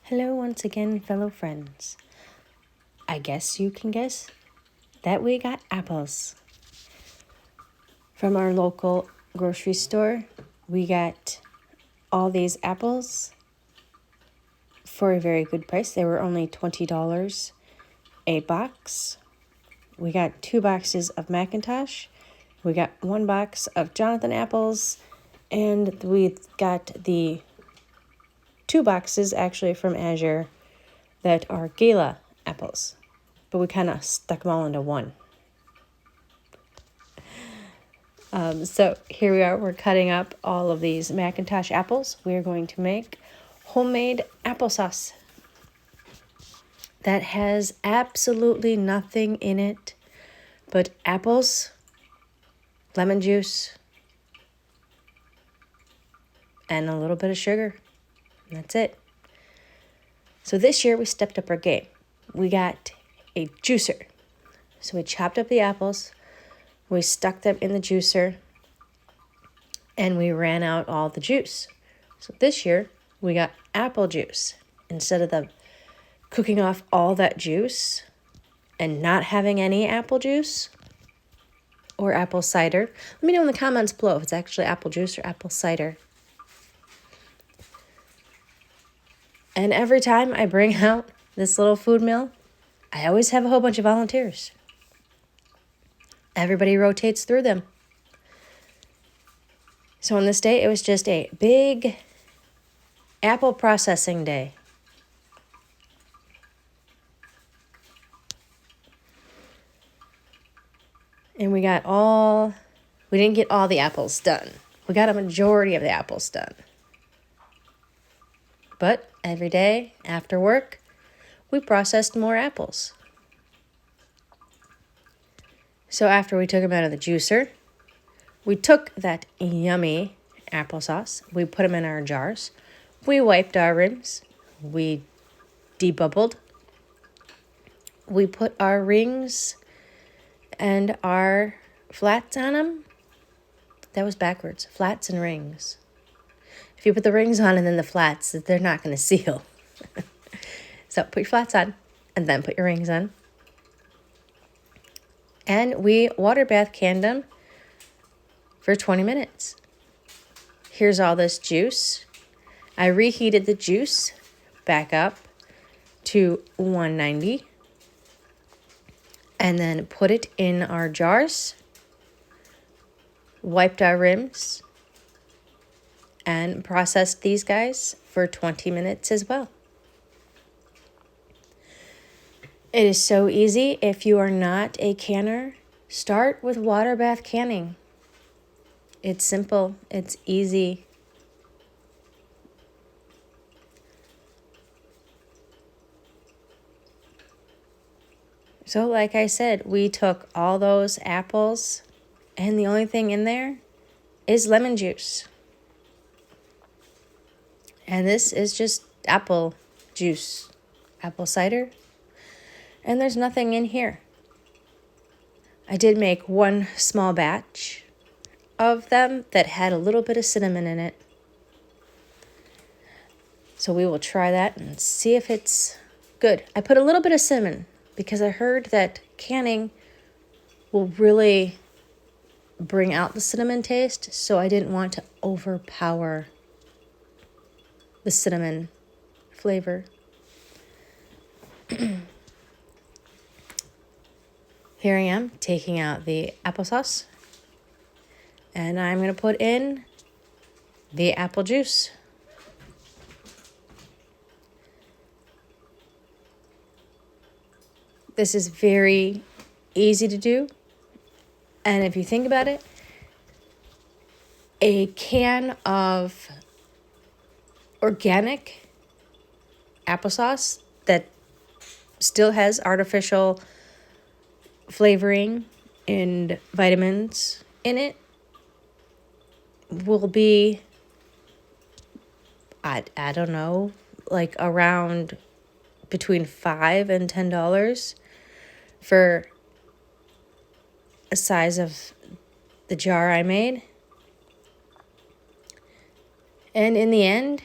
Hello once again, fellow friends. I guess you can guess that we got apples. From our local grocery store, we got all these apples for a very good price. They were only $20 a box. We got 2 boxes of Macintosh. We got 1 box of Jonathan apples. And we got the 2 boxes actually from Azure that are Gala apples. But we kind of stuck them all into one. So here we are. We're cutting up all of these Macintosh apples. We are going to make homemade applesauce that has absolutely nothing in it but apples, lemon juice, and a little bit of sugar. And that's it. So this year we stepped up our game. We got a juicer. So we chopped up the apples, we stuck them in the juicer, and we ran out all the juice. So this year we got apple juice. Instead of the cooking off all that juice and not having any apple juice or apple cider. Let me know in the comments below if it's actually apple juice or apple cider. And every time I bring out this little food mill, I always have a whole bunch of volunteers. Everybody rotates through them. So on this day, it was just a big apple processing day. And we didn't get all the apples done. We got a majority of the apples done. But every day after work, we processed more apples. So after we took them out of the juicer, we took that yummy applesauce, we put them in our jars, we wiped our rims, we debubbled, we put our rings and our flats on them. That was backwards, flats and rings. If you put the rings on and then the flats, they're not going to seal. So put your flats on and then put your rings on. And we water bath canned them for 20 minutes. Here's all this juice. I reheated the juice back up to 190 and then put it in our jars, wiped our rims, and processed these guys for 20 minutes as well. It is so easy. If you are not a canner, start with water bath canning. It's simple. It's easy. So like I said, we took all those apples and the only thing in there is lemon juice. And this is just apple juice, apple cider. And there's nothing in here. I did make 1 small batch of them that had a little bit of cinnamon in it. So we will try that and see if it's good. I put a little bit of cinnamon because I heard that canning will really bring out the cinnamon taste, so I didn't want to overpower the cinnamon flavor. Here I am taking out the applesauce, and I'm going to put in the apple juice. This is very easy to do, and if you think about it, a can of organic applesauce that still has artificial flavoring and vitamins in it will be, I don't know, like around between $5 and $10 for a size of the jar I made. And in the end,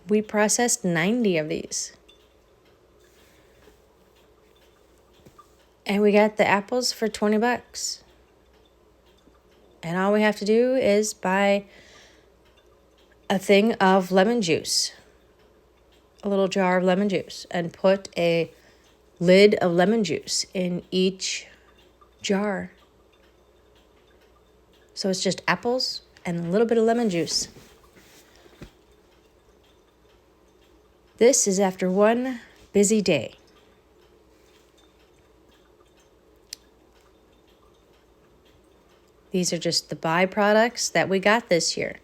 We processed 90 of these. And we got the apples for 20 bucks. And all we have to do is buy a thing of lemon juice, a little jar of lemon juice, and put a lid of lemon juice in each jar. So it's just apples and a little bit of lemon juice. This is after one busy day. These are just the byproducts that we got this year.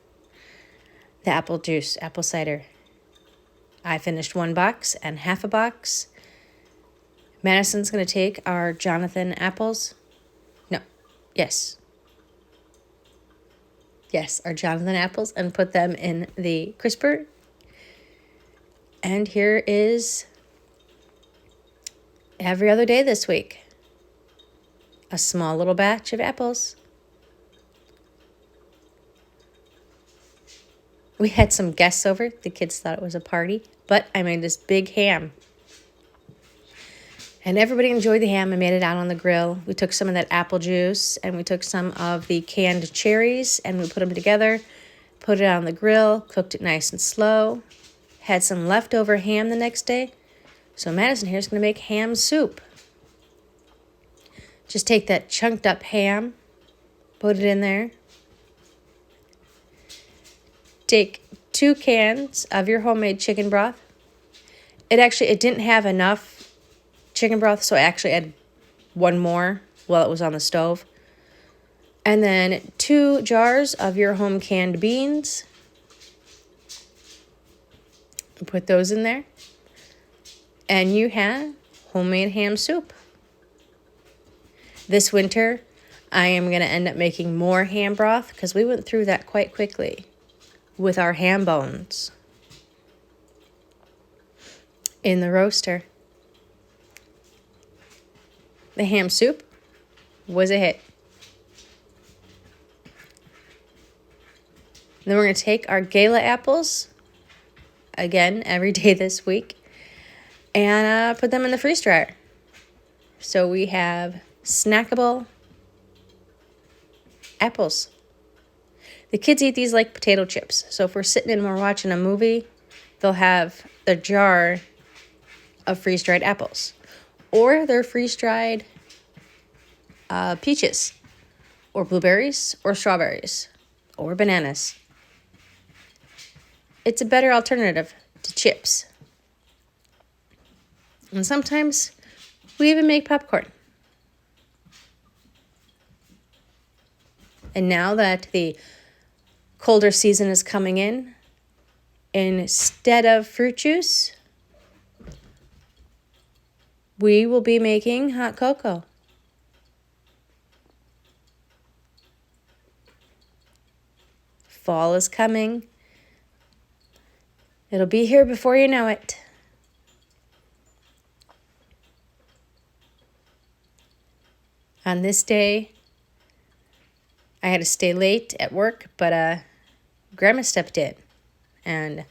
The apple juice, apple cider. I finished 1 box and half a box. Madison's going to take our Jonathan apples. Yes, our Jonathan apples and put them in the crisper. And here is every other day this week. A small little batch of apples. We had some guests over. The kids thought it was a party, but I made this big ham. And everybody enjoyed the ham. I made it out on the grill. We took some of that apple juice and we took some of the canned cherries and we put them together, put it on the grill, cooked it nice and slow. Had some leftover ham the next day. So Madison here is going to make ham soup. Just take that chunked up ham, put it in there. Take 2 cans of your homemade chicken broth. It didn't have enough chicken broth, so I actually added 1 more while it was on the stove. And then 2 jars of your home canned beans. Put those in there. And you have homemade ham soup. This winter, I am going to end up making more ham broth because we went through that quite quickly with our ham bones in the roaster. The ham soup was a hit. Then we're going to take our Gala apples, again, every day this week, and put them in the freeze dryer. So we have snackable apples. The kids eat these like potato chips. So if we're sitting and we're watching a movie, they'll have the jar of freeze-dried apples. Or they're freeze-dried peaches, or blueberries, or strawberries, or bananas. It's a better alternative to chips. And sometimes we even make popcorn. And now that the colder season is coming in, instead of fruit juice, we will be making hot cocoa. Fall is coming. It'll be here before you know it. On this day, I had to stay late at work, but Grandma stepped in and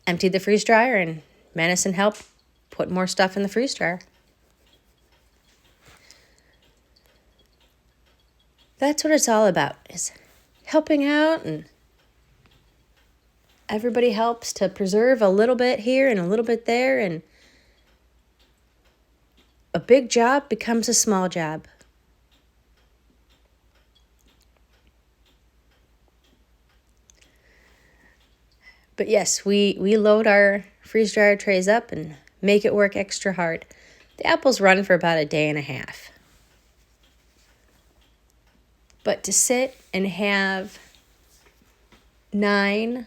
emptied the freeze dryer, and Madison helped put more stuff in the freeze dryer. That's what it's all about, is helping out, and everybody helps to preserve a little bit here and a little bit there, and a big job becomes a small job. But yes, we load our freeze dryer trays up and make it work extra hard. The apples run for about a day and a half. But to sit and have 9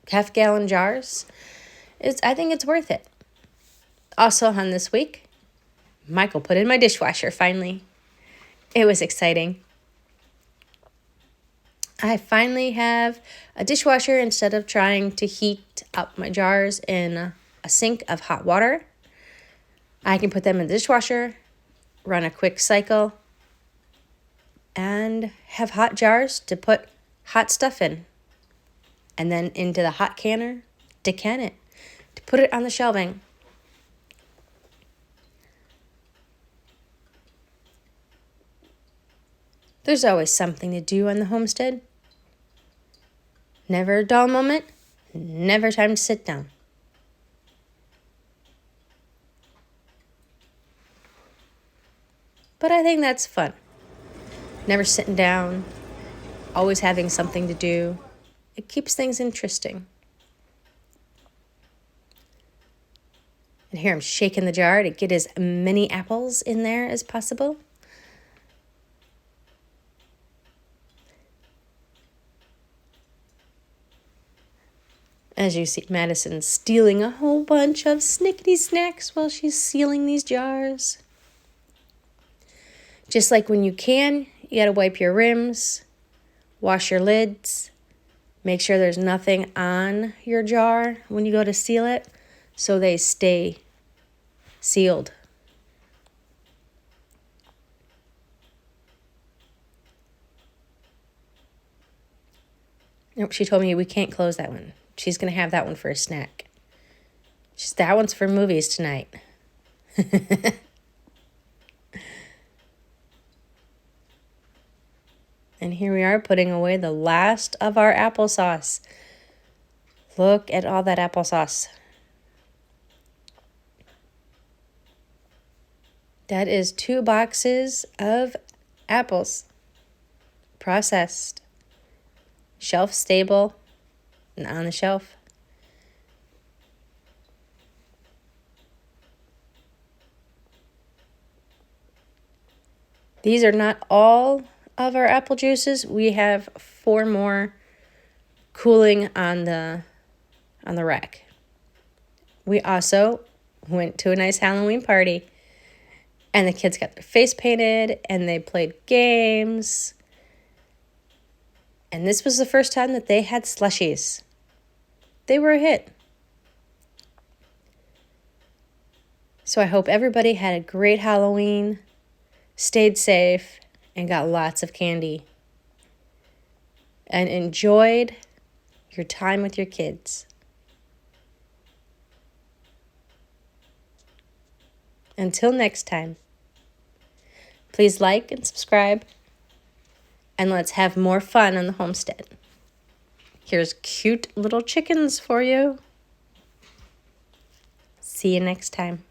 half-gallon jars, I think it's worth it. Also on this week, Michael put in my dishwasher finally. It was exciting. I finally have a dishwasher instead of trying to heat up my jars in a sink of hot water. I can put them in the dishwasher, run a quick cycle, and have hot jars to put hot stuff in, and then into the hot canner to can it, to put it on the shelving. There's always something to do on the homestead. Never a dull moment, never time to sit down. But I think that's fun. Never sitting down, always having something to do. It keeps things interesting. And here I'm shaking the jar to get as many apples in there as possible. As you see, Madison's stealing a whole bunch of snickety snacks while she's sealing these jars. Just like when you can, you gotta wipe your rims, wash your lids, make sure there's nothing on your jar when you go to seal it so they stay sealed. Nope, she told me we can't close that one. She's going to have that one for a snack. That one's for movies tonight. And here we are putting away the last of our applesauce. Look at all that applesauce. That is 2 boxes of apples. Processed. Shelf stable. And on the shelf. These are not all of our apple juices. We have 4 more cooling on the rack. We also went to a nice Halloween party, and the kids got their face painted and they played games. And this was the first time that they had slushies. They were a hit. So I hope everybody had a great Halloween, stayed safe, and got lots of candy. And enjoyed your time with your kids. Until next time, please like and subscribe, and let's have more fun on the homestead. Here's cute little chickens for you. See you next time.